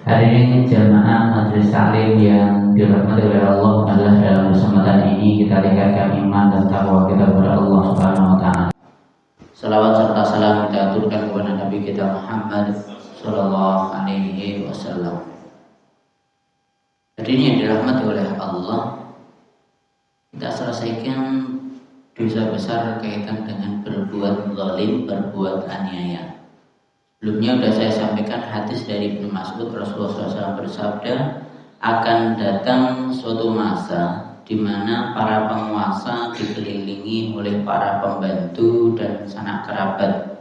Hari ini jamaah majelis taklim yang dirahmati oleh Allah adalah dalam kesempatan ini kita tingkatkan iman dan takwa kita kepada Allah Subhanahu wa taala. Salawat serta salam kita aturkan kepada Nabi kita Muhammad sallallahu alaihi wasallam. Hari ini yang dirahmati oleh Allah, kita selesaikan dosa besar kaitan dengan berbuat zalim, berbuat aniaya. Sebelumnya sudah saya sampaikan hadis dari Ibnu Mas'ud, Rasulullah SAW bersabda, akan datang suatu masa di mana para penguasa dikelilingi oleh para pembantu dan sanak kerabat.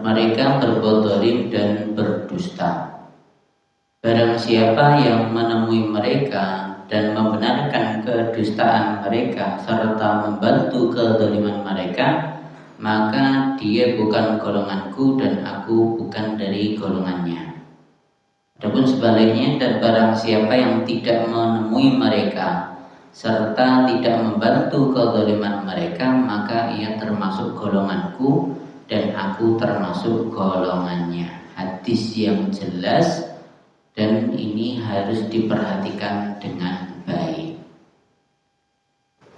Mereka berbuat zalim dan berdusta. Barang siapa yang menemui mereka dan membenarkan kedustaan mereka serta membantu kezaliman mereka, maka dia bukan golonganku dan aku bukan dari golongannya. Adapun sebaliknya, dan barang siapa yang tidak menemui mereka serta tidak membantu kezaliman mereka, maka ia termasuk golonganku dan aku termasuk golongannya. Hadis yang jelas dan ini harus diperhatikan dengan baik.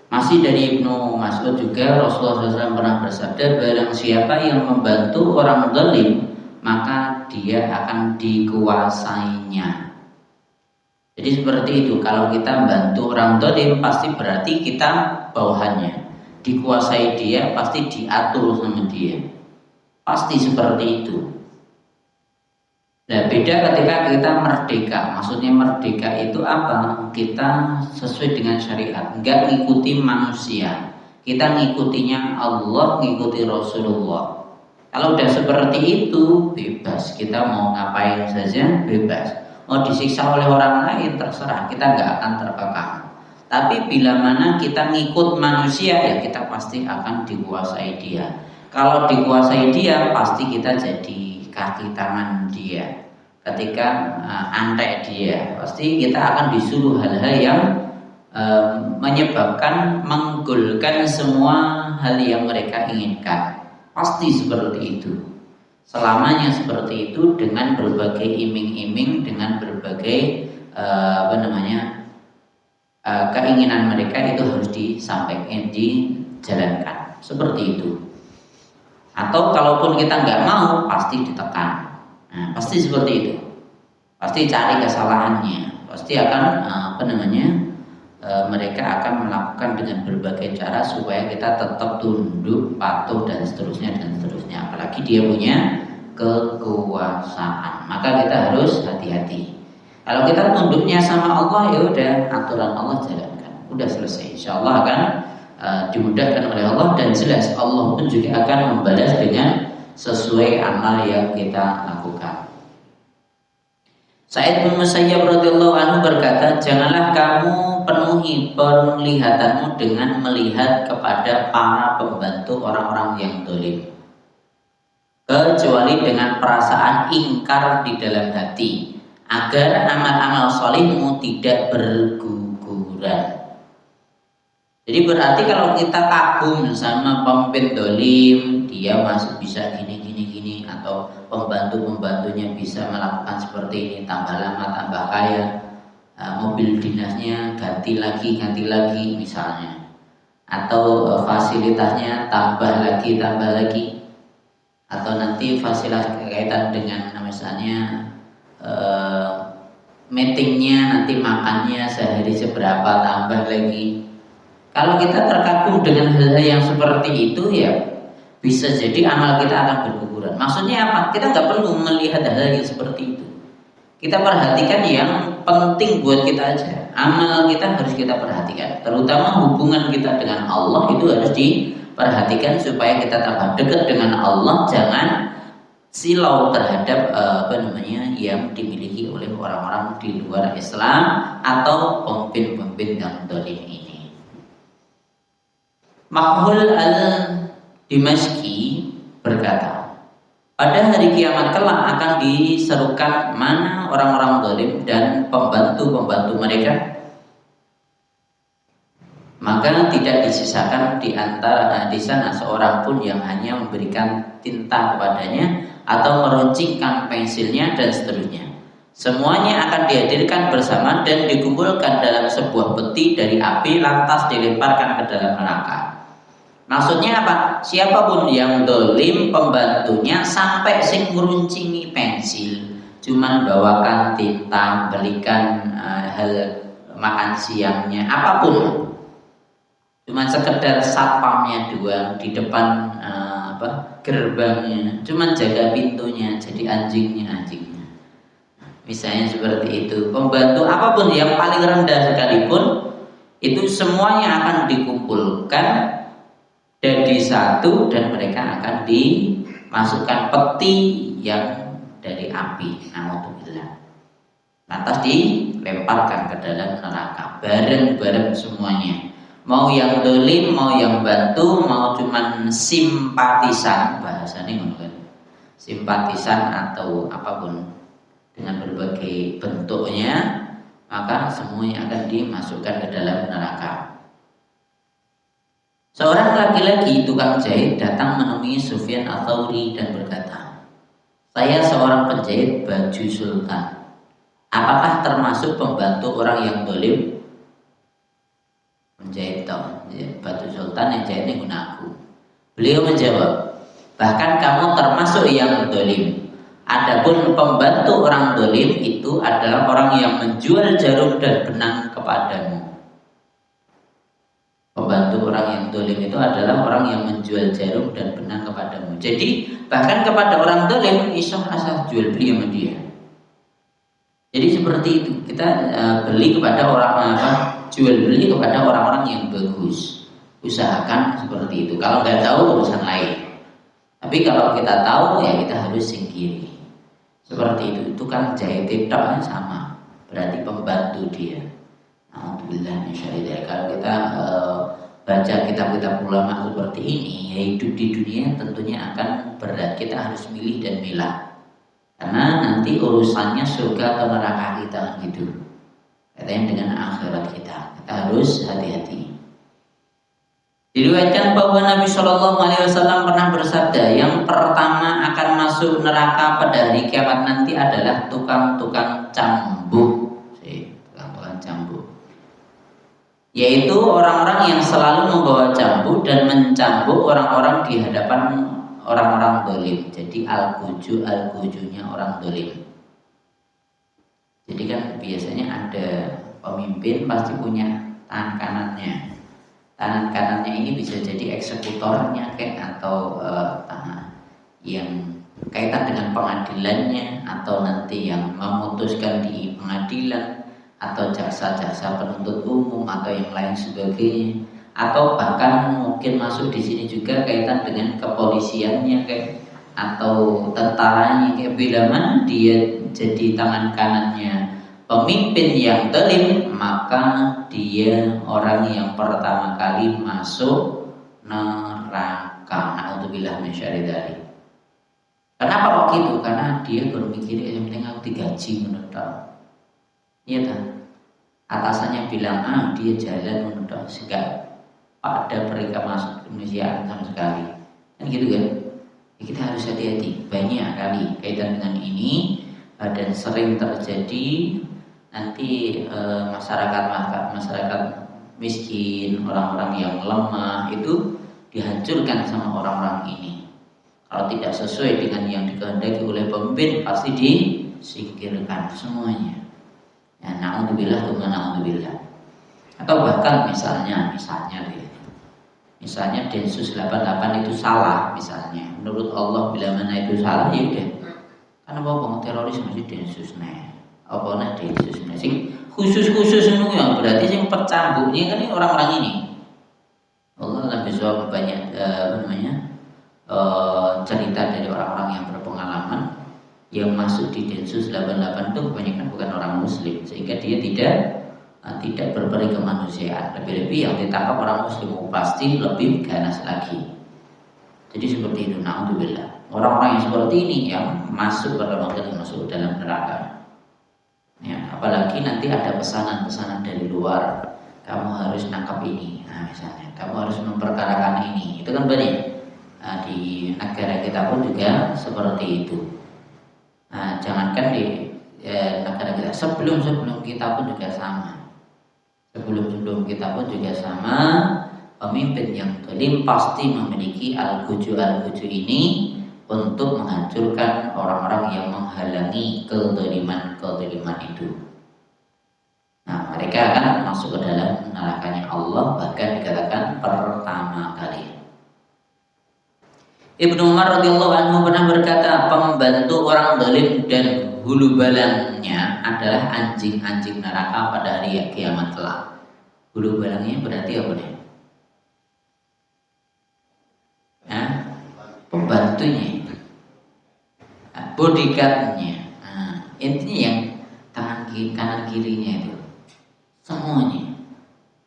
Masih dari Ibnu Mas'ud juga, Rasulullah SAW pernah bersabda, barang siapa yang membantu orang zalim, maka dia akan dikuasainya. Jadi seperti itu, kalau kita bantu orang zalim pasti berarti kita bawahannya. Dikuasai dia, pasti diatur sama dia. Pasti seperti itu. Nah, beda ketika kita merdeka. Maksudnya merdeka itu apa? Kita sesuai dengan syariat, enggak ngikuti manusia. Kita ngikutinya Allah, ngikuti Rasulullah. Kalau udah seperti itu, bebas. Kita mau ngapain saja, bebas. Mau disiksa oleh orang lain, terserah. Kita enggak akan terkekang. Tapi bila mana kita ngikut manusia, ya kita pasti akan dikuasai dia. Kalau dikuasai dia, pasti kita jadi kaki tangan dia. Ketika antek dia, pasti kita akan disuruh hal-hal yang menyebabkan menggolkan semua hal yang mereka inginkan. Pasti seperti itu. Selamanya seperti itu, dengan berbagai iming-iming, dengan berbagai keinginan mereka itu harus disampaikan, dijalankan. Seperti itu. Atau kalaupun kita nggak mau, pasti ditekan. Nah, pasti seperti itu. Pasti cari kesalahannya. Pasti akan mereka akan melakukan dengan berbagai cara supaya kita tetap tunduk, patuh dan seterusnya. Apalagi dia punya kekuasaan, maka kita harus hati-hati. Kalau kita tunduknya sama Allah, ya udah aturan Allah jalankan. Udah selesai. Insyaallah akan dimudahkan oleh Allah, dan jelas Allah pun juga akan membalas dengan sesuai amal yang kita lakukan. Sa'id bin Musayyab radhiyallahu anhu berkata, janganlah kamu penuhi penglihatanmu dengan melihat kepada para pembantu orang-orang yang zalim, kecuali dengan perasaan ingkar di dalam hati, agar amal-amal solihmu tidak berguguran. Jadi berarti kalau kita kagum sama pemimpin zalim, dia masih bisa gini, atau pembantunya bisa melakukan seperti ini, tambah lama tambah kaya, mobil dinasnya ganti lagi misalnya, atau fasilitasnya tambah lagi, atau nanti fasilitas kaitan dengan misalnya meetingnya, nanti makannya sehari seberapa, tambah lagi. Kalau kita terkagum dengan hal-hal yang seperti itu, ya bisa jadi amal kita akan berguguran. Maksudnya apa? Kita nggak perlu melihat hal-hal yang seperti itu. Kita perhatikan yang penting buat kita aja. Amal kita harus kita perhatikan. Terutama hubungan kita dengan Allah itu harus diperhatikan supaya kita tambah dekat dengan Allah. Jangan silau terhadap yang dimiliki oleh orang-orang di luar Islam atau pemimpin-pemimpin yang zalim ini. Makhul al-Dimashqi berkata, pada hari kiamat kelak akan diserukan mana orang-orang zalim dan pembantu-pembantu mereka, maka tidak disisakan di antara di sana seorang pun yang hanya memberikan tinta kepadanya atau meruncingkan pensilnya dan seterusnya. Semuanya akan dihadirkan bersama dan dikumpulkan dalam sebuah peti dari api, lantas dilemparkan ke dalam neraka. Maksudnya apa? Siapapun yang dolim pembantunya sampai sing ngeruncingi pensil, cuman bawakan tinta, belikan hal makan siangnya, apapun, cuman sekedar satpamnya doang di depan gerbangnya, cuman jaga pintunya, jadi anjingnya. Misalnya seperti itu. Pembantu apapun yang paling rendah sekalipun, itu semuanya akan dikumpulkan jadi satu dan mereka akan dimasukkan peti yang dari api. Na'udzubillah. Lantas dilemparkan ke dalam neraka bareng-bareng semuanya. Mau yang dolim, mau yang bantu, mau cuman simpatisan, bahasanya kan, simpatisan atau apapun dengan berbagai bentuknya, maka semuanya akan dimasukkan ke dalam neraka. Seorang laki-laki tukang jahit datang menemui Sufyan Ats-Tsauri dan berkata, "Saya seorang penjahit baju sultan. Apakah termasuk pembantu orang yang dolim?" Menjahit baju sultan yang jahitnya guna aku. Beliau menjawab, "Bahkan kamu termasuk yang dolim. Adapun pembantu orang dolim itu adalah orang yang menjual jarum dan benang kepadamu." Pembantu orang yang dolim itu adalah orang yang menjual jarum dan benang kepadamu. Jadi bahkan kepada orang dolim iso asal jual beli sama dia. Jadi seperti itu, kita beli kepada orang jual beli kepada orang-orang yang bagus. Usahakan seperti itu. Kalau nggak tahu urusan lain. Tapi kalau kita tahu ya kita harus singkiri. Seperti itu kan jahit tidak sama, berarti pembantu dia. Alhamdulillah, insyaallah. Kalau kita baca kitab-kitab ulama seperti ini, ya hidup di dunia tentunya akan berat. Kita harus milih dan milah. Karena nanti urusannya surga atau neraka kita gitu. Katanya dengan akhirat kita harus hati-hati. Diriwayatkan bahwa Nabi Shallallahu Alaihi Wasallam pernah bersabda, yang pertama akan masuk neraka pada hari kiamat nanti adalah tukang-tukang cambuk, tukang-tukang cambuk, yaitu orang-orang yang selalu membawa cambuk dan mencambuk orang-orang di hadapan orang-orang dolim. Jadi al-gujunya orang dolim. Jadi kan biasanya ada pemimpin pasti punya tangan kanannya. Tangan kanannya ini bisa jadi eksekutornya atau yang kaitan dengan pengadilannya, atau nanti yang memutuskan di pengadilan, atau jaksa-jaksa penuntut umum atau yang lain sebagainya, atau bahkan mungkin masuk di sini juga kaitan dengan kepolisiannya atau tentaranya. Bila mana dia jadi tangan kanannya pemimpin yang zalim, maka dia orang yang pertama kali masuk neraka. Na'udzubillah min syarri dzalik. Kenapa kok gitu? Karena dia berpikir yang penting aku digaji menurut. Iya kan? Atasannya bilang dia jalan menurut, sehingga ada mereka masuk kemanusiaan sama sekali. Kan gitu kan? Ya, kita harus hati-hati. Banyak kali kaitan dengan ini dan sering terjadi. Nanti masyarakat miskin, orang-orang yang lemah itu dihancurkan sama orang-orang ini. Kalau tidak sesuai dengan yang dikehendaki oleh pemimpin, pasti disingkirkan semuanya. Ya, na'udzubillah tunggu na'udzubillah. Atau bahkan misalnya Densus 88 itu salah misalnya. Menurut Allah bila mana itu salah ya udah. Karena apa teroris mesti Densus apa Densus sing khusus itu ya berarti sing percambuknya kan ini orang-orang ini. Allah lebih soal banyak cerita dari orang-orang yang berpengalaman yang masuk di Densus 88 itu kebanyakan bukan orang muslim, sehingga dia tidak berberi kemanusiaan. Lebih-lebih yang ditangkap orang muslim pasti lebih ganas lagi. Jadi seperti itu, na'udzubillah. Orang-orang yang seperti ini yang masuk dalam neraka. Ya, apalagi nanti ada pesanan-pesanan dari luar, kamu harus nangkap ini. Nah, misalnya, kamu harus memperkarakan ini. Itu kan banyak. Di negara kita pun juga seperti itu. Jangankan di sebelum kita pun juga sama. Sebelum kita pun juga sama. Pemimpin yang zalim pasti memiliki al-guju ini untuk menghancurkan orang-orang yang menghalangi kezaliman itu. Nah, mereka akan masuk ke dalam nerakanya Allah, bahkan dikatakan pertama kali. Ibnu Umar radhiyallahu anhu pernah berkata, pembantu orang zalim dan hulu balangnya adalah anjing-anjing neraka pada hari kiamat kelak. Hulu balangnya berarti apa nih? Pembantunya, bodyguardnya, intinya yang kanan kirinya itu semuanya.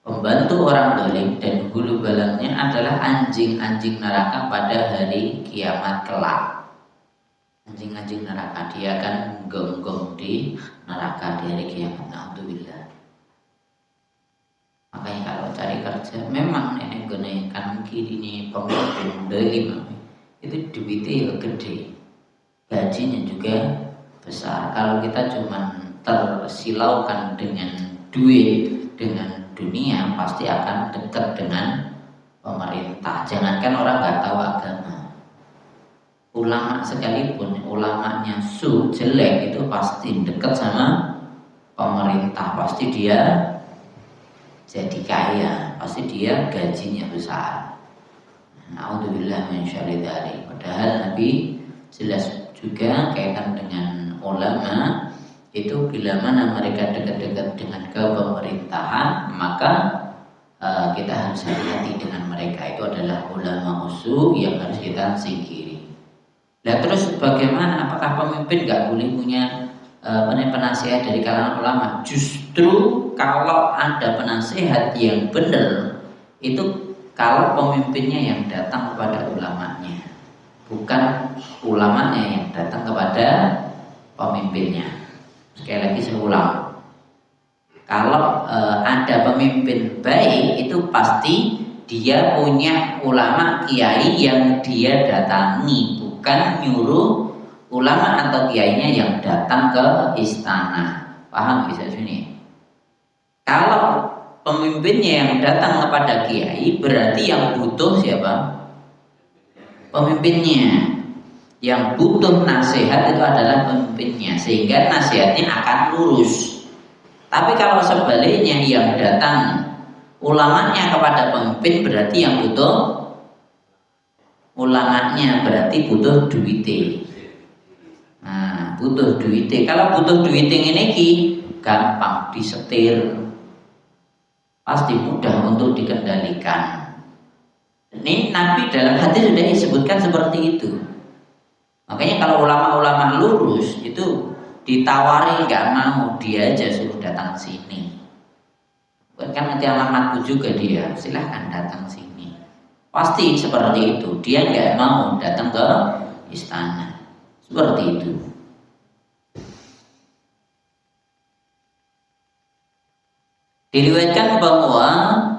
Pembantu orang zalim dan hulu balangnya adalah anjing-anjing neraka pada hari kiamat kelak. Anjing-anjing neraka, dia akan gonggong di neraka di hari kiamat. Alhamdulillah. Makanya kalau cari kerja, memang nenek gone kanan kiri ini pembantu zalim itu duitnya gede, gajinya juga besar. Kalau kita cuma tersilaukan dengan duit, dengan dunia, pasti akan dekat dengan pemerintah. Jangankan orang nggak tahu agama, ulama sekalipun, ulamanya jelek itu pasti dekat sama pemerintah. Pasti dia jadi kaya, pasti dia gajinya besar. Na'udzubillah min syarri dzalik. Padahal Nabi jelas juga kaitan dengan ulama itu, bila mana mereka dekat-dekat dengan kepemerintahan, maka kita harus hati-hati dengan mereka. Itu adalah ulama usul yang harus kita singkiri. Nah, terus bagaimana? Apakah pemimpin nggak boleh punya penasihat dari kalangan ulama? Justru kalau ada penasihat yang benar, itu kalau pemimpinnya yang datang kepada ulamanya, bukan ulamanya yang datang kepada pemimpinnya. Sekali lagi saya ulang, kalau ada pemimpin baik, itu pasti dia punya ulama kiai yang dia datangi, bukan nyuruh ulama atau kiainya yang datang ke istana. Paham bisa sini? Kalau pemimpinnya yang datang kepada kiai, berarti yang butuh siapa? Pemimpinnya. Yang butuh nasihat itu adalah pemimpinnya, sehingga nasihatnya akan lurus. Tapi kalau sebaliknya yang datang ulamanya kepada pemimpin, berarti yang butuh ulamanya, berarti butuh duite. Nah, butuh duite. Kalau butuh duite ini gampang disetir, pasti mudah untuk dikendalikan. Ini Nabi dalam hadis sudah disebutkan seperti itu. Makanya kalau ulama-ulama lurus itu ditawari nggak mau, dia aja suruh datang sini. Kan nanti alamatku juga dia, silahkan datang sini. Pasti seperti itu. Dia nggak mau datang ke istana. Seperti itu. Diriwayatkan bahwa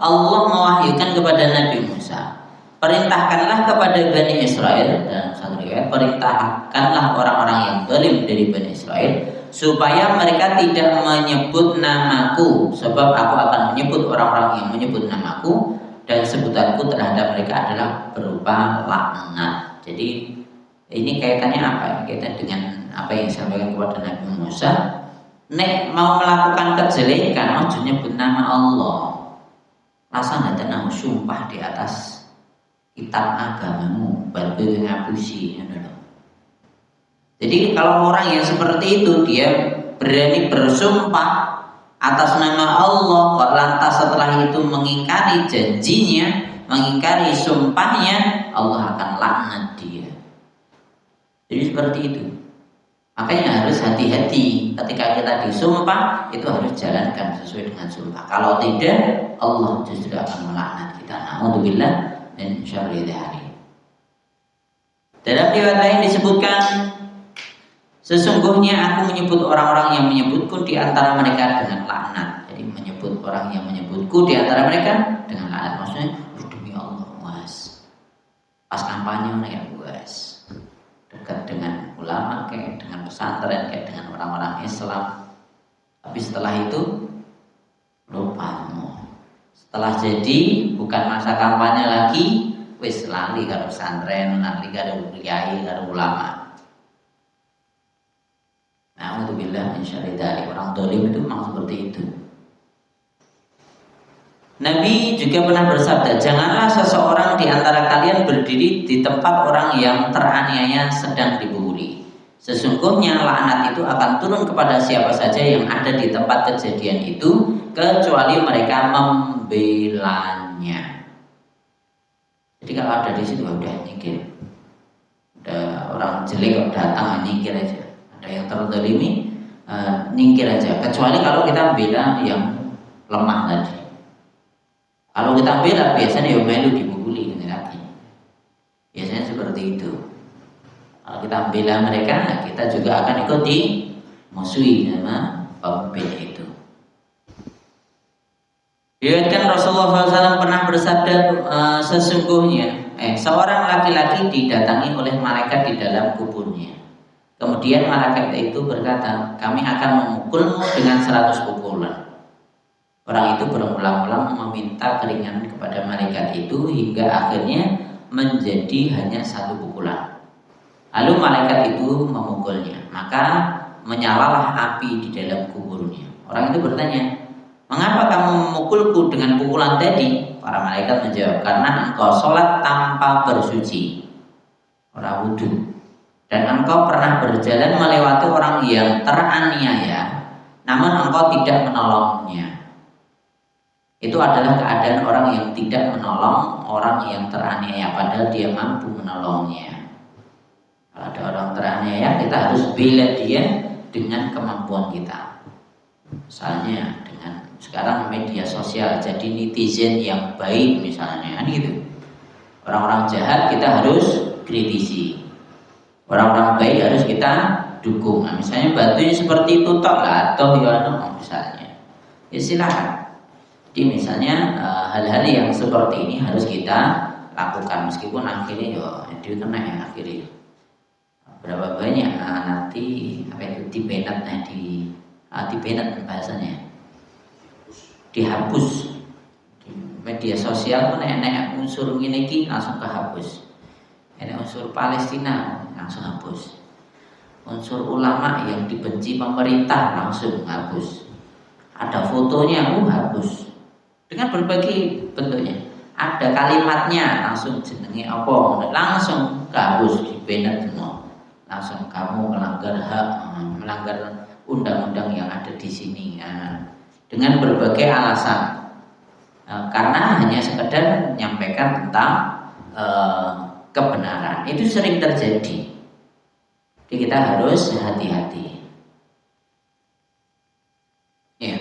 Allah mewahyukan kepada Nabi Musa, perintahkanlah kepada Bani Israel, dan satu riwayat, perintahkanlah orang-orang yang zalim dari Bani Israel supaya mereka tidak menyebut namaku, sebab aku akan menyebut orang-orang yang menyebut namaku, dan sebutanku terhadap mereka adalah berupa laknat. Jadi ini kaitannya apa? Kaitan dengan apa yang disampaikan kepada Nabi Musa. Nek mau melakukan kejelekan, ojo nyebut nama Allah. Rasanya tenang sumpah di atas kitab agamamu, baru ngapusi. Jadi kalau orang yang seperti itu, dia berani bersumpah atas nama Allah, kok lantas setelah itu mengingkari janjinya, mengingkari sumpahnya, Allah akan laknat dia. Jadi seperti itu. Makanya harus hati-hati ketika kita disumpah, itu harus jalankan sesuai dengan sumpah. Kalau tidak, Allah justru akan melaknat kita. Na'udzubillah min syarri dzalik. Dalam riwayat lain disebutkan, sesungguhnya aku menyebut orang-orang yang menyebutku di antara mereka dengan laknat. Jadi menyebut orang yang menyebutku di antara mereka dengan laknat. Maksudnya, demi Allah, was. Pas kampanye ya, was. Dekat dengan ulama, kayak dengan pesantren, kayak dengan orang-orang Islam, Tapi setelah itu lupa. Setelah jadi bukan masa kampanye lagi, wis lali karo pesantren, lali karo kiai, karo ulama. Alhamdulillah insyaallah orang dolim itu memang seperti itu. Nabi juga pernah bersabda, janganlah seseorang di antara kalian berdiri di tempat orang yang teraniaya sedang dipukuli. Sesungguhnya laknat itu akan turun kepada siapa saja yang ada di tempat kejadian itu, kecuali mereka membelanya. Jadi kalau ada di situ udah nyingkir. Ada orang jelek datang nyingkir aja. Ada yang terzalimi nyingkir aja. Kecuali kalau kita bela yang lemah tadi. Kalau kita bela biasanya ya melu dipukuli lagi. Biasanya seperti itu. Kalau kita bela mereka, kita juga akan ikut dimusuhi sama pembela itu. Diriwayatkan Rasulullah SAW pernah bersabda, sesungguhnya seorang laki-laki didatangi oleh malaikat di dalam kuburnya. Kemudian malaikat itu berkata, kami akan memukulmu dengan 100 pukulan. Orang itu berulang-ulang meminta keringanan kepada malaikat itu hingga akhirnya menjadi hanya 1 pukulan. Lalu malaikat itu memukulnya, maka menyalalah api di dalam kuburnya. Orang itu bertanya, mengapa kamu memukulku dengan pukulan tadi? Para malaikat menjawab, karena engkau sholat tanpa bersuci, orang wudhu, dan engkau pernah berjalan melewati orang yang teraniaya, namun engkau tidak menolongnya. Itu adalah keadaan orang yang tidak menolong orang yang teraniaya, padahal dia mampu menolongnya. Kalau ada orang teraniaya, kita harus bela dia dengan kemampuan kita. Misalnya dengan sekarang media sosial, jadi netizen yang baik misalnya, kan gitu. Orang-orang jahat kita harus kritisi, orang-orang baik harus kita dukung. Nah, misalnya batunya seperti itu tok lah, atau ya misalnya, ya silakan. Jadi misalnya hal-hal yang seperti ini harus kita lakukan, meskipun akhirnya dia kena ya akhirnya. Berapa banyak nanti apa itu dibenet dibenet bahasanya, dihapus di media sosial pun enak unsur ini langsung kehapus, enak unsur Palestina langsung hapus, unsur ulama yang dibenci pemerintah langsung hapus, ada fotonya hapus dengan berbagai bentuknya, ada kalimatnya langsung jenenge apa langsung kehapus, dibenet semua, langsung kamu melanggar hak, melanggar undang-undang yang ada di sini, dengan berbagai alasan, karena hanya sekedar menyampaikan tentang kebenaran. Itu sering terjadi. Jadi kita harus hati-hati. Ya.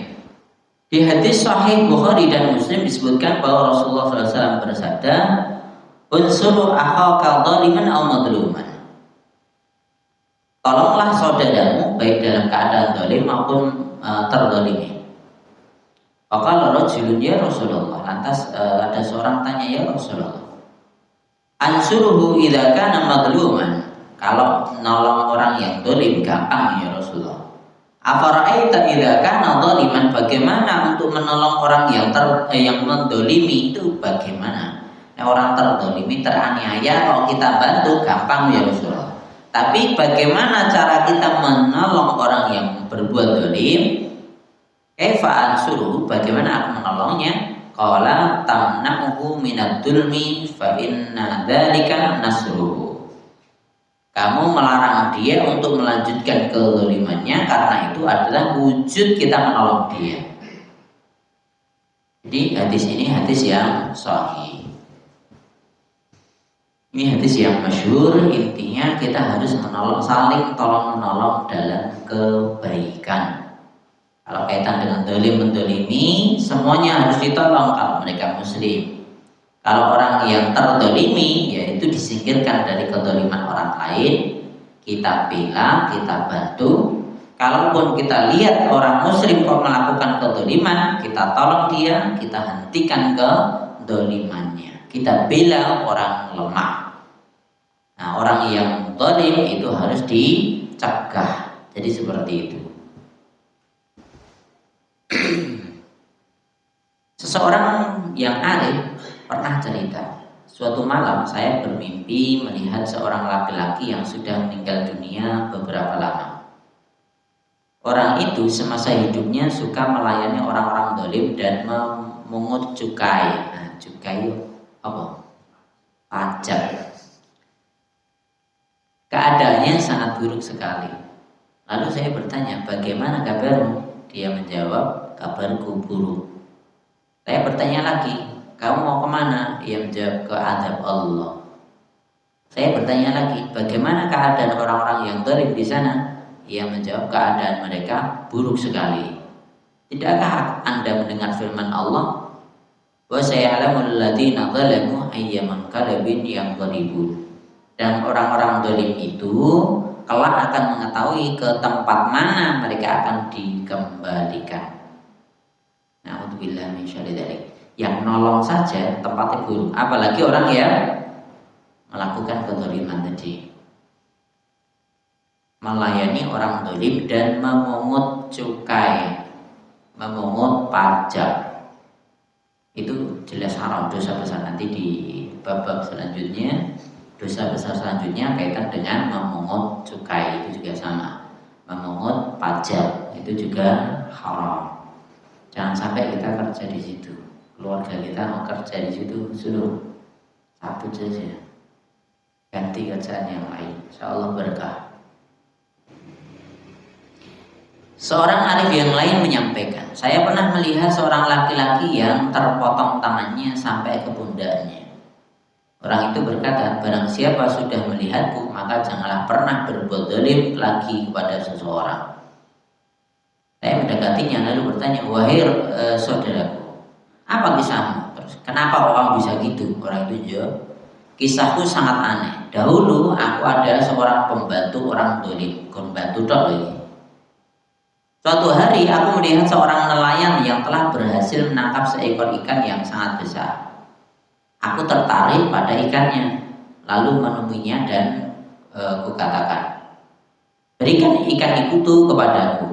Di hadis Sahih Bukhari dan Muslim disebutkan bahwa Rasulullah SAW bersabda, "Unsuru akhaka dhaliman aw madluman." Tolonglah saudaramu baik dalam keadaan zalim maupun terzalimi. Faqala rajulun ya Rasulullah, lantas ada seorang tanya, ya Rasulullah, ansuruhu idza kana madluman, kalau nolong orang yang zalim gampang ya Rasulullah. Afara'aita idza kana zaliman, bagaimana untuk menolong orang yang mendolimi itu bagaimana? Nah, orang terzalimi teraniaya kalau kita bantu gampang ya Rasulullah. Tapi bagaimana cara kita menolong orang yang berbuat zalim? Kaifa ansuru, bagaimana aku menolongnya? Qala tamna'uhu minad dzulmi fa inna dzalika nasruhu. Kamu melarang dia untuk melanjutkan kezalimannya, karena itu adalah wujud kita menolong dia. Jadi hadis ini hadis yang sahih. Ini hadis yang masyhur, intinya kita harus menolong, saling tolong menolong dalam kebaikan. Kalau kaitan dengan zalim mendolimi, semuanya harus ditolong kalau mereka muslim. Kalau orang yang terzalimi, yaitu disingkirkan dari kezaliman orang lain, kita bela, kita bantu. Kalaupun kita lihat orang muslim kok melakukan kezaliman, kita tolong dia, kita hentikan kezalimannya. Kita bela orang lemah. Nah, orang yang zalim itu harus dicegah. Jadi seperti itu. Seseorang yang arif pernah cerita, suatu malam saya bermimpi melihat seorang laki-laki yang sudah meninggal dunia beberapa lama. Orang itu semasa hidupnya suka melayani orang-orang dolim dan memungut cukai. Nah, cukai apa? Pajak. Keadaannya sangat buruk sekali. Lalu saya bertanya, bagaimana kabarmu? Dia menjawab, kabarku buruk. Saya bertanya lagi, kamu mau kemana? Dia menjawab, ke azab Allah. Saya bertanya lagi, bagaimana keadaan orang-orang yang zalim di sana? Ia menjawab, keadaan mereka buruk sekali. Tidakkah Anda mendengar firman Allah? Wa sayalamul ladzina zalamu ayyaman qalbin yanqalibun. Dan orang-orang zalim itu kelak akan mengetahui ke tempat mana mereka akan dikembalikan. Na'udzubillah min syarri dzalik. Yang nolong saja tempatnya buruk, apalagi orang yang melakukan kezaliman tadi, melayani orang zalim dan memungut cukai, memungut pajak. Itu jelas haram, dosa besar. Nanti di bab-bab selanjutnya, dosa besar selanjutnya kaitan dengan memungut cukai, itu juga sama. Memungut pajak itu juga haram. Jangan sampai kita kerja di situ, keluarga kita mau kerja di situ, suruh cabut saja, ganti kerjaan yang lain, insyaallah berkah. Seorang arif yang lain menyampaikan, saya pernah melihat seorang laki-laki yang terpotong tangannya sampai ke pundaknya. Orang itu berkata, barang siapa sudah melihatku, maka janganlah pernah berbuat zalim lagi kepada seseorang. Saya mendekatinya lalu bertanya, wahai saudaraku, apa kisahmu? Terus, kenapa orang bisa gitu? Orang itu jawab, kisahku sangat aneh. Dahulu aku adalah seorang pembantu orang zalim, pembantu tok lagi. Suatu hari aku melihat seorang nelayan yang telah berhasil menangkap seekor ikan yang sangat besar. Aku tertarik pada ikannya, lalu menemuinya dan kukatakan, berikan ikan itu kepadaku.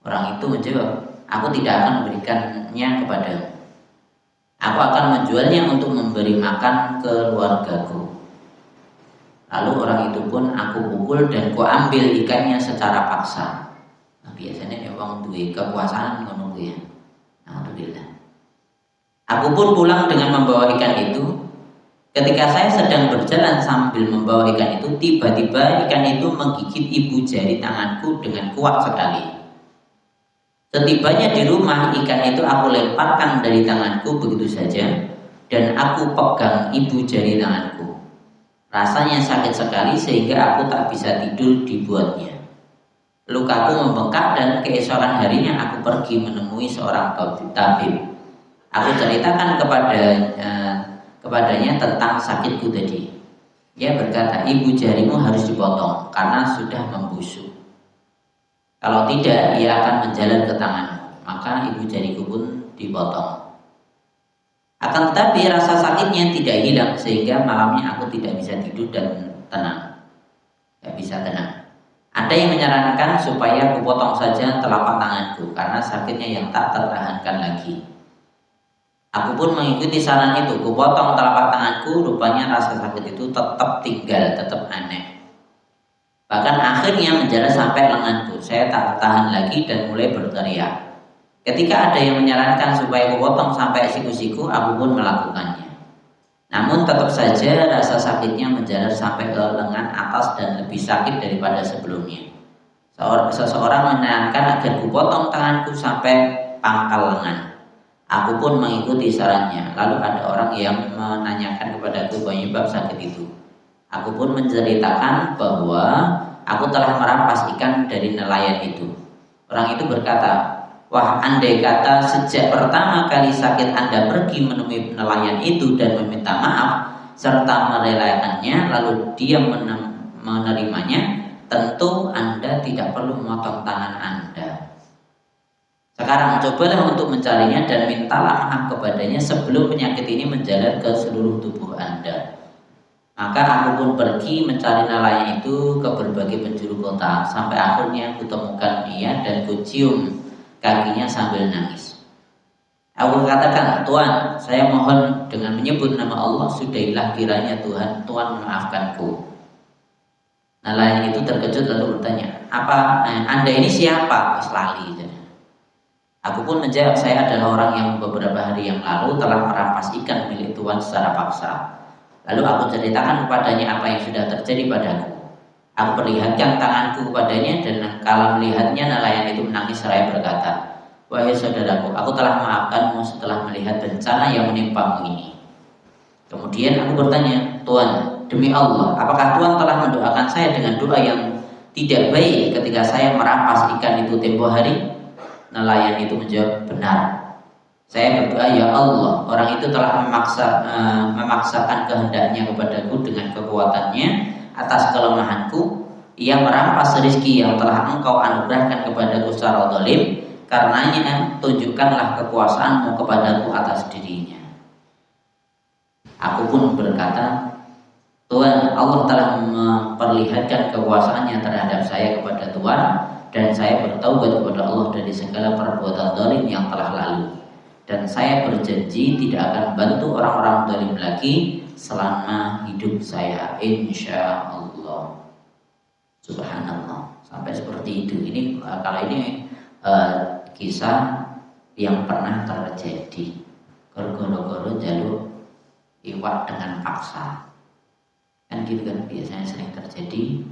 Orang itu menjawab, aku tidak akan memberikannya kepadamu. Aku akan menjualnya untuk memberi makan keluargaku. Lalu orang itu pun aku pukul dan kuambil ikannya secara paksa. Nah, biasanya orang duwe kekuasaan ngono kuwi. Alhamdulillah. Aku pun pulang dengan membawa ikan itu. Ketika saya sedang berjalan sambil membawa ikan itu, tiba-tiba ikan itu menggigit ibu jari tanganku dengan kuat sekali. Setibanya di rumah, ikan itu aku lemparkan dari tanganku begitu saja, dan aku pegang ibu jari tanganku. Rasanya sakit sekali sehingga aku tak bisa tidur dibuatnya. Lukaku membengkak dan keesokan harinya aku pergi menemui seorang tabib. Aku ceritakan kepadanya tentang sakitku tadi. Dia berkata, ibu jarimu harus dipotong karena sudah membusuk. Kalau tidak, ia akan menjalar ke tanganmu. Maka ibu jariku pun dipotong. Akan tetapi rasa sakitnya tidak hilang sehingga malamnya aku tidak bisa tidur dan tenang. Tidak bisa tenang. Ada yang menyarankan supaya aku potong saja telapak tanganku karena sakitnya yang tak tertahankan lagi. Aku pun mengikuti saran itu. Kupotong telapak tanganku, rupanya rasa sakit itu tetap tinggal, tetap aneh. Bahkan akhirnya menjalar sampai lenganku. Saya tak tahan lagi dan mulai berteriak. Ketika ada yang menyarankan supaya kupotong sampai siku-siku, aku pun melakukannya. Namun tetap saja rasa sakitnya menjalar sampai ke lengan atas dan lebih sakit daripada sebelumnya. Seseorang menyarankan agar kupotong tanganku sampai pangkal lengan. Aku pun mengikuti sarannya. Lalu ada orang yang menanyakan kepadaku penyebab sakit itu. Aku pun menceritakan bahwa aku telah merampas ikan dari nelayan itu. Orang itu berkata, wah, andai kata sejak pertama kali sakit Anda pergi menemui nelayan itu dan meminta maaf serta merelakannya, lalu dia menerimanya, tentu Anda tidak perlu memotong tangan Anda. Sekarang cobalah untuk mencarinya dan mintalah maaf kepadanya sebelum penyakit ini menjalar ke seluruh tubuh Anda. Maka aku pun pergi mencari nelayan itu ke berbagai penjuru kota sampai akhirnya kutemukan dia dan kucium kakinya sambil nangis. Aku katakan, Tuhan, saya mohon dengan menyebut nama Allah, sudahlah kiranya Tuhan memaafkanku. Nah, lain itu terkejut lalu bertanya, Anda ini siapa? Lali. Aku pun menjawab, saya adalah orang yang beberapa hari yang lalu telah merampas ikan milik Tuhan secara paksa. Lalu aku ceritakan kepadanya apa yang sudah terjadi padaku. Aku perlihatkan tanganku kepadanya, dan kala melihatnya nelayan itu menangis seraya berkata, wahai saudaraku, aku telah memaafkanmu setelah melihat bencana yang menimpamu ini. Kemudian aku bertanya, Tuhan, demi Allah, apakah Tuhan telah mendoakan saya dengan doa yang tidak baik ketika saya merampas ikan itu tempo hari? Nelayan itu menjawab, benar. Saya berdoa, ya Allah, orang itu telah memaksakan kehendaknya kepadaku dengan kekuatannya atas kelemahanku. Ia merampas rezeki yang telah Engkau anugerahkan kepadaku secara zalim. Karenanya tunjukkanlah kekuasaanmu kepadaku atas dirinya. Aku pun berkata, Tuhan, Allah telah memperlihatkan kekuasaannya terhadap saya kepada Tuhan, dan saya bertaubat kepada Allah dari segala perbuatan zalim yang telah lalu. Dan saya berjanji tidak akan bantu orang-orang zalim lagi selama hidup saya, insya Allah. Subhanallah. Sampai seperti itu. Ini kalau ini kisah yang pernah terjadi. Goro-goro jaluk iwak dengan paksa. Kan gitu kan, biasanya sering terjadi.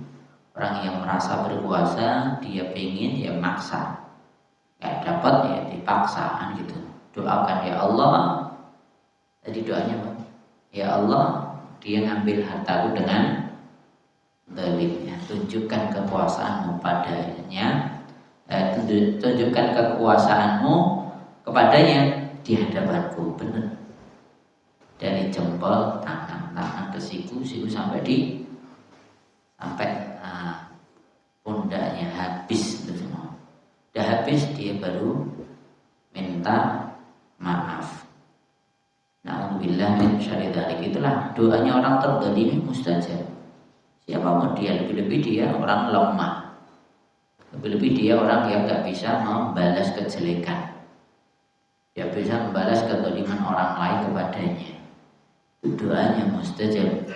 Orang yang merasa berkuasa, dia pengen, ya maksa. Gak dapat, ya dipaksa, kan gitu. Doakan, ya Allah. Tadi doanya apa? Ya Allah, dia ngambil hartaku dengan zalimnya. Tunjukkan kekuasaanmu padanya. Tunjukkan kekuasaanmu kepadanya di hadapanku. Benar. Dari jempol, tangan ke siku sampai pundaknya habis itu semua. Udah habis, dia baru minta maaf. Na'udzubillah min syarri dzalik. Itulah doanya orang terzalim mustajab. Siapa mau dia, lebih-lebih dia orang lemah, lebih-lebih dia orang yang gak bisa membalas kejelekan, gak bisa membalas kezaliman orang lain kepadanya. Itu doanya mustajab.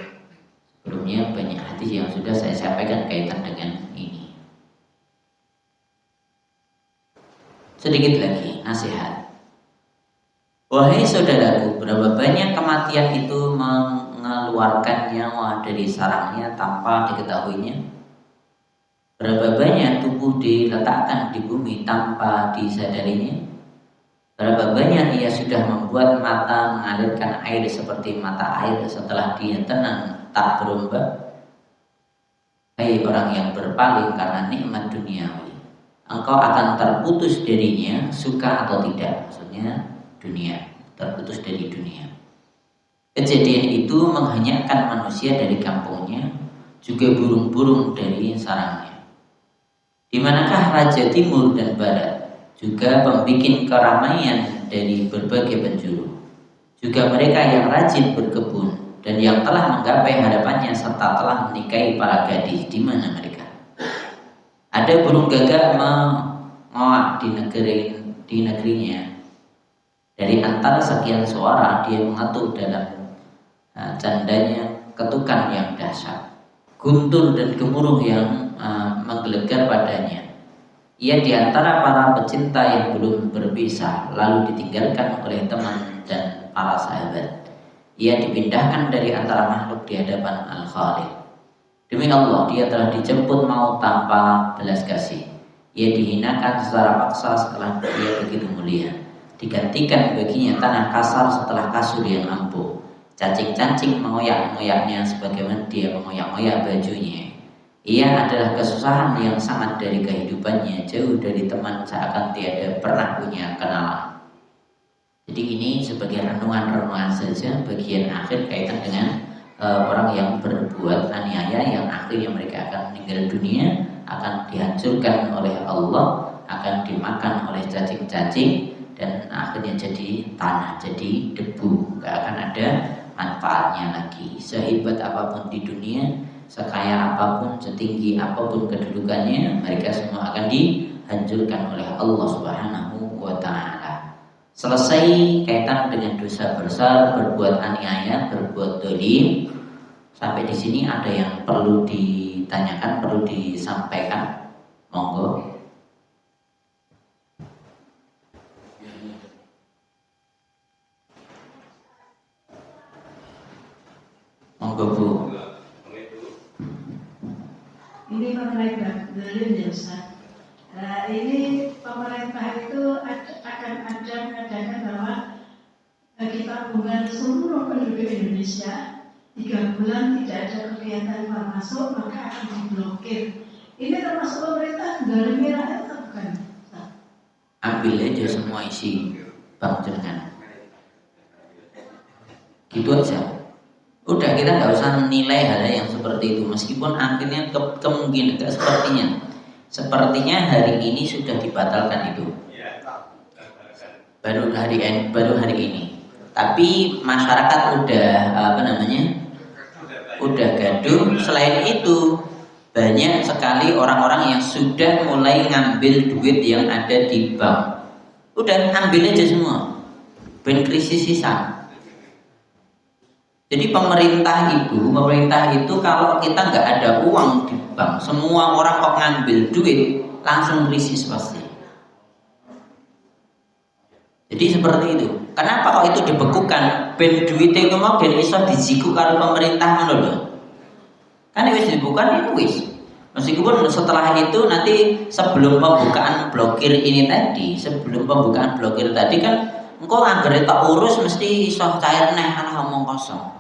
Sebelumnya banyak hadis yang sudah saya sampaikan kaitan dengan ini. Sedikit lagi nasihat. Wahai saudaraku, berapa banyak kematian itu mengeluarkan nyawa dari sarangnya tanpa diketahuinya? Berapa banyak tubuh diletakkan di bumi tanpa disadarinya? Berapa banyak ia sudah membuat mata mengalirkan air seperti mata air setelah dia tenang tak berombak? Hai orang yang berpaling karena nikmat duniawi, engkau akan terputus darinya, suka atau tidak. Maksudnya dunia, terputus dari dunia. Kejadian itu menghenyakkan manusia dari kampungnya, juga burung-burung dari sarangnya. Di manakah raja timur dan barat, juga pembikin keramaian dari berbagai penjuru, juga mereka yang rajin berkebun dan yang telah menggapai hadapannya serta telah menikahi para gadis, di mana mereka? Ada burung gagak mengoak di negerinya. Dari antara sekian suara dia mengetuk dalam candanya ketukan yang dahsyat. Guntur dan gemuruh yang menggelegar padanya. Ia di antara para pecinta yang belum berpisah, lalu ditinggalkan oleh teman dan para sahabat. Ia dipindahkan dari antara makhluk di hadapan Al-Khaliq. Demi Allah, dia telah dijemput maut tanpa belas kasih. Ia dihinakan secara paksa setelah dia begitu mulia. Digantikan baginya tanah kasar setelah kasur yang empuk. Cacing-cacing mengoyak-ngoyaknya sebagaimana dia mengoyak-ngoyak bajunya. Ia adalah kesusahan yang sangat dari kehidupannya, jauh dari teman seakan tiada pernah punya kenalan. Jadi ini sebagai renungan-renungan saja bagian akhir kaitan dengan orang yang berbuat aniaya, yang akhirnya mereka akan meninggal dunia, akan dihancurkan oleh Allah, akan dimakan oleh cacing-cacing, dan akhirnya jadi tanah, jadi debu, gak akan ada manfaatnya lagi. Sehebat apapun di dunia, sekaya apapun, setinggi apapun kedudukannya, mereka semua akan dihancurkan oleh Allah Subhanahu wa ta'ala. Selesai kaitan dengan dosa besar, berbuat aniaya, berbuat dolim. Sampai di sini ada yang perlu ditanyakan, perlu disampaikan. Monggo. Monggo Bu. Ini mengenai dolim ya Ustaz. Ini pemerintah itu akan ada mengadakan bahwa bagi tabungan seluruh penduduk Indonesia 3 bulan tidak ada kegiatan keluar masuk maka akan diblokir. Ini termasuk pemerintah dolimi rakyat atau bukan? Ambil aja semua isi bank jenengan. Gitu aja. Udah, kita nggak usah menilai hal yang seperti itu, meskipun akhirnya kemungkinan sepertinya hari ini sudah dibatalkan itu. Baru hari ini. Tapi masyarakat udah udah gaduh. Selain itu banyak sekali orang-orang yang sudah mulai ngambil duit yang ada di bank. Udah ambil aja semua. Ben krisis sisa. Jadi pemerintah itu kalau kita nggak ada uang di bank, semua orang kok ngambil duit, langsung krisis pasti. Jadi seperti itu. Kenapa kok itu dibekukan? Ben duit itu mau ben iso dijiku karo pemerintah ngono lho. Kan wis dibukan itu wis. Meskipun setelah itu nanti sebelum pembukaan blokir tadi kan engkau anggere tak urus mesti iso cair neh ana omong kosong.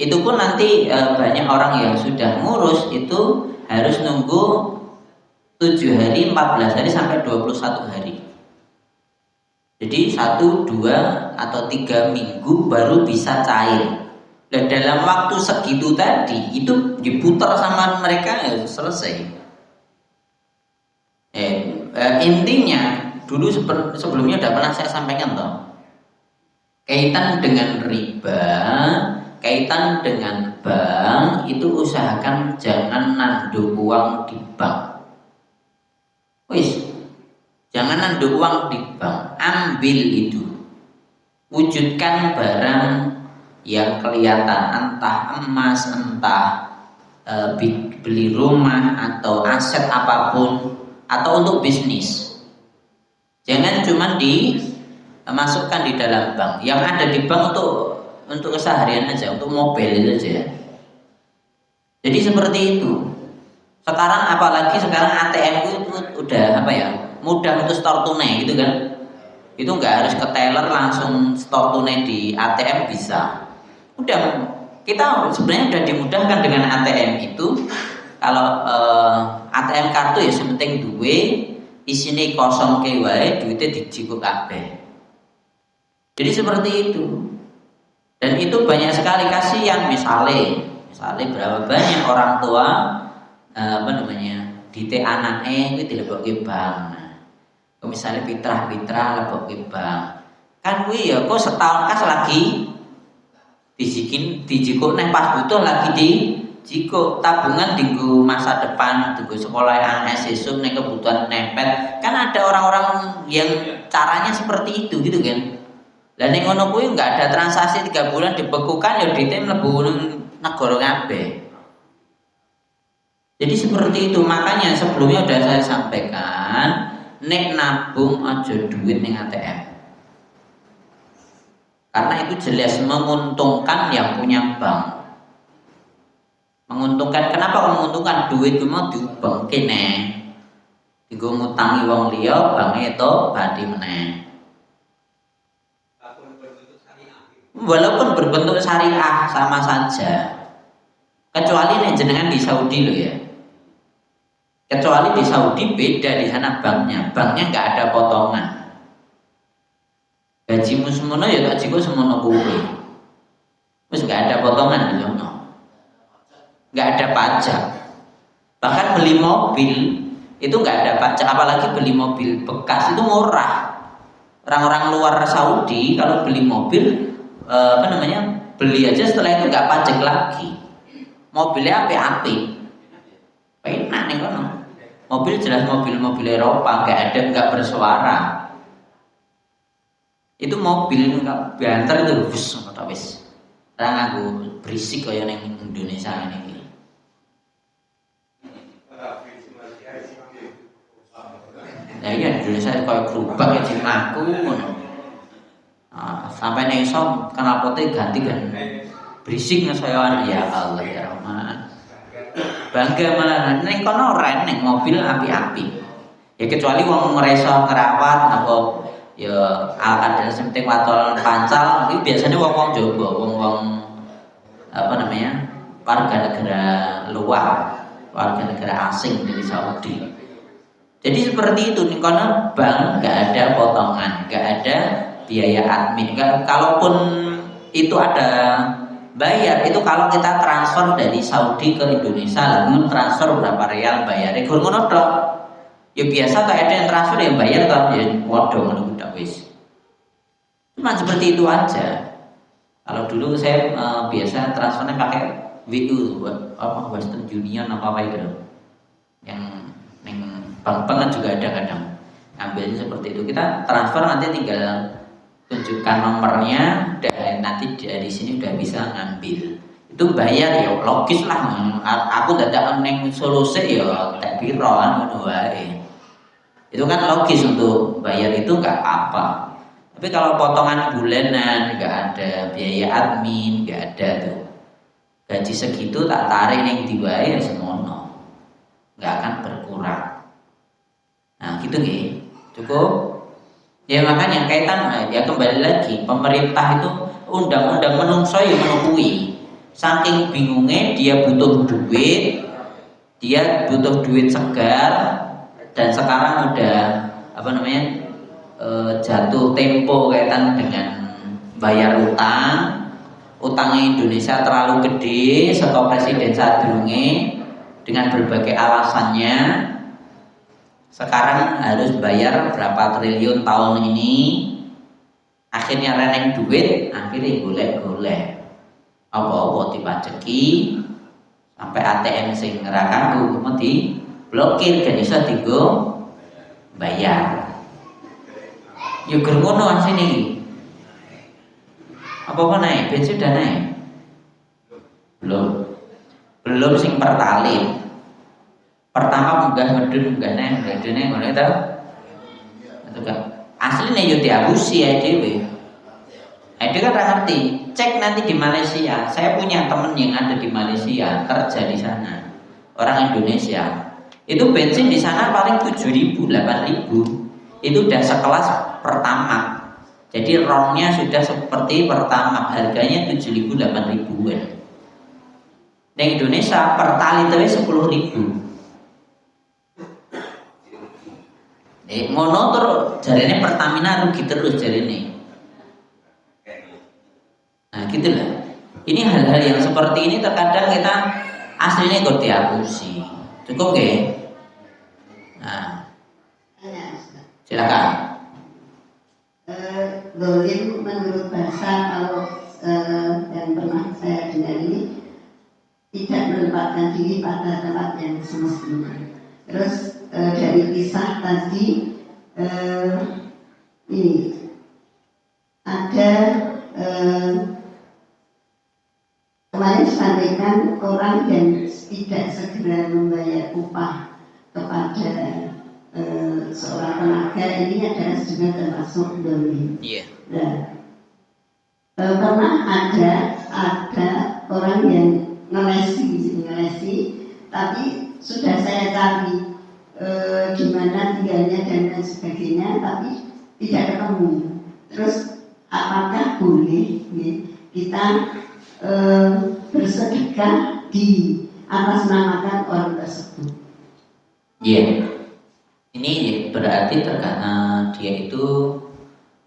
Itu pun nanti banyak orang yang sudah ngurus itu harus nunggu 7 hari, 14 hari sampai 21 hari. Jadi 1, 2 atau 3 minggu baru bisa cair. Dan dalam waktu segitu tadi itu diputar sama mereka ya selesai. Intinya dulu sebelumnya udah pernah saya sampaikan toh. Kaitan dengan riba, kaitan dengan bank itu usahakan jangan nandu uang di bank. Jangan nandu uang di bank, ambil itu. Wujudkan barang yang kelihatan, entah emas, entah beli rumah atau aset apapun, atau untuk bisnis. Jangan cuma dimasukkan di dalam bank. Yang ada di bank untuk keseharian aja, untuk mobil itu aja. Jadi seperti itu. Sekarang apalagi ATM itu udah mudah untuk store tunai gitu kan. Itu nggak harus ke teller, langsung store tunai di ATM bisa. Udah, kita sebenarnya udah dimudahkan dengan ATM itu. Kalau ATM kartu ya sepenting duwe isine kosong ke wae, duitnya dijikuk kabeh. Jadi seperti itu. Dan itu banyak sekali kasihan, misalnya berapa banyak orang tua dite anake kuwi dilebokke bank. Misalnya fitrah lebokke bank. Kan kuwi ya kok setahun kas lagi dijikuk neh pas butuh lagi dijikuk. Tabungan dinggo masa depan, dinggo sekolah anak sesuk nek kebutuhan nempel. Kan ada orang-orang yang caranya seperti itu gitu kan. Lah ning ngono kuwi enggak ada transaksi 3 bulan dibekukan ya duitnya mlebu negara kabeh. Jadi seperti itu, makanya sebelumnya sudah saya sampaikan, nek nabung aja duit ning ATM. Karena itu jelas menguntungkan yang punya bank. Menguntungkan, kenapa menguntungkan? Duit itu mau diubang kene. Digo ngutangi wong liya, banke itu badi meneh. Walaupun berbentuk syariah sama saja. Kecuali nek jenengan di Saudi loh ya. Kecuali di Saudi beda, di sana banknya nggak ada potongan. Gajimu semono ya tak jiko semono kuwi. Terus nggak ada potongan di sana. Nggak ada pajak. Bahkan beli mobil itu nggak ada pajak, apalagi beli mobil bekas itu murah. Orang-orang luar Saudi kalau beli mobil beli aja setelah itu nggak pajak lagi. Mobilnya api-api. Enak nih kono. Mobil jelas mobil Eropa, nggak bersuara. Itu mobil banter itu bus ngono wis. Ora nganggo berisik kaya ning Indonesia ini. Nah iya Indonesia kaya gerobak ya sing mlaku ngono. Sampai ning iso knalpote ganti kan berisik saya ya Allah ya Rahman. Bangga malah ning kono ora ning mobil api-api. Ya kecuali wong ngereso ngerawat apa ya alat sing penting watol pancal iki biasanya wong-wong Jawa, wong-wong apa namanya? Warga negara luar, warga negara asing dari Saudi. Jadi seperti itu nih kono bank nggak ada potongan, nggak ada biaya admin. Kalaupun itu ada bayar itu kalau kita transfer dari Saudi ke Indonesia lalu transfer berapa real bayarnya kurang ngono tok. Ya biasa tak ada yang transfer yang bayar tak ya waduh ngono udah wis. Cuma seperti itu aja. Kalau dulu saya biasa transfernya pakai WU apa Western Union apa itu. Yang bank-bank kan juga ada kadang. Ambilnya seperti itu. Kita transfer nanti tinggal tunjukkan nomornya dan nanti dari sini udah bisa ngambil. Itu bayar ya logis lah. Aku dadak neng solusi ya tak piro ngono wae. Itu kan logis untuk bayar itu nggak apa. Tapi kalau potongan bulanan nggak ada biaya admin nggak ada tuh. Gaji segitu tak tarik neng diwae ya semono. Nggak akan berkurang. Nah gitu nih cukup. Ya makanya kaitan ya kembali lagi pemerintah itu undang-undang menungso ya menungui. Saking bingungnya dia butuh duit segar dan sekarang udah apa namanya jatuh tempo kaitan dengan bayar utangnya Indonesia terlalu gede saka presiden sadurunge dengan berbagai alasannya. Sekarang harus bayar berapa triliun tahun ini. Akhirnya reneng duit, akhirnya golek-golek. Apa-apa dipajeki sampai ATM sing ngerakan cuma diblokir dan iso digo bayar. Yo germono asine. Apa naik? Bensin udah naik? Belum sing pertalite. Pertama munggah naik ngono ta. Itu kan asline yo diabusi ya dhewe. Dia kan ngerti, cek nanti di Malaysia. Saya punya temen yang ada di Malaysia kerja di sana, orang Indonesia. Itu bensin di sana paling 7.000, 8.000. Itu udah sekelas Pertamax. Jadi ronnya sudah seperti Pertamax, harganya 7.000, 8.000-an. Di Indonesia pertalite 10.000. Ngono terus jarene Pertamina rugi terus jarene. Nah gitulah. Ini hal-hal yang seperti ini terkadang kita aslinya kok diabusi. Cukup nggih? Nah, silakan. Dolim menurut bahasa kalau yang pernah saya dengar ini tidak menempatkan diri pada tempat yang semestinya. Terus dari kisah tadi ini ada kemarin disampaikan orang yang tidak segera membayar upah kepada seorang tenaga ini adalah juga termasuk dolim. Iya. Nah, pernah ada orang yang ngelesi, tapi sudah saya cari di mana tinggalnya dan lain sebagainya, tapi tidak ketemu. Terus apakah boleh kita bersedekah di atas namakan orang tersebut? Iya. Ini berarti terkena dia itu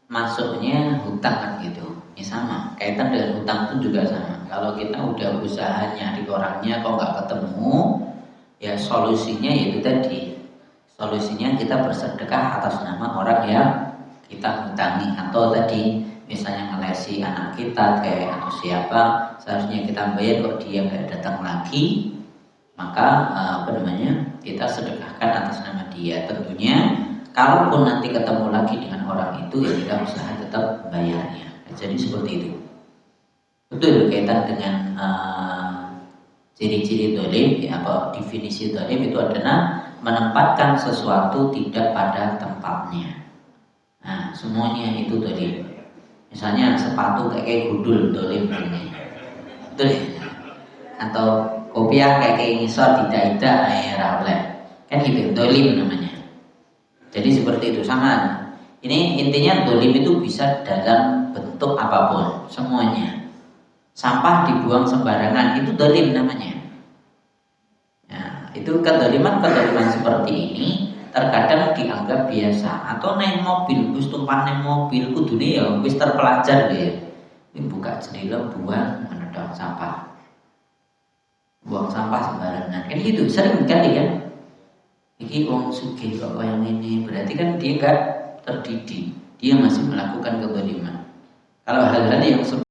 masuknya hutang kan gitu. Ini sama, kaitan dengan hutang pun juga sama. Kalau kita udah usaha nyari orangnya kok nggak ketemu, ya solusinya yaitu tadi. Solusinya kita bersedekah atas nama orang yang kita hutangi, atau tadi misalnya ngelesi anak kita kayak atau siapa, seharusnya kita bayar kok dia nggak datang lagi, maka kita sedekahkan atas nama dia. Tentunya kalaupun nanti ketemu lagi dengan orang itu ya kita usaha tetap bayarnya. Jadi seperti itu. Betul kaitan dengan ciri-ciri dolim, ya, apa definisi dolim itu adalah menempatkan sesuatu tidak pada tempatnya. Nah, semuanya itu dolim. Misalnya sepatu kayak gudul dolim ini, betul ya? Atau kopiah kayak ngisor tidak oleh, kan gitu dolim namanya. Jadi seperti itu sama. Ini intinya dolim itu bisa dalam bentuk apapun, semuanya. Sampah dibuang sembarangan itu dolim namanya. Ya, itu kedoliman seperti ini terkadang dianggap biasa. Atau naik mobil, wis tumpah naik mobil, kudune ya wis terpelajar deh. Ini buka jendela buang menedang sampah, buang sampah sembarangan. Kan gitu, sering kali kan. Iki wong sugih kok yang ini, berarti kan dia enggak terdidik, dia masih melakukan kedoliman. Kalau hal-hal yang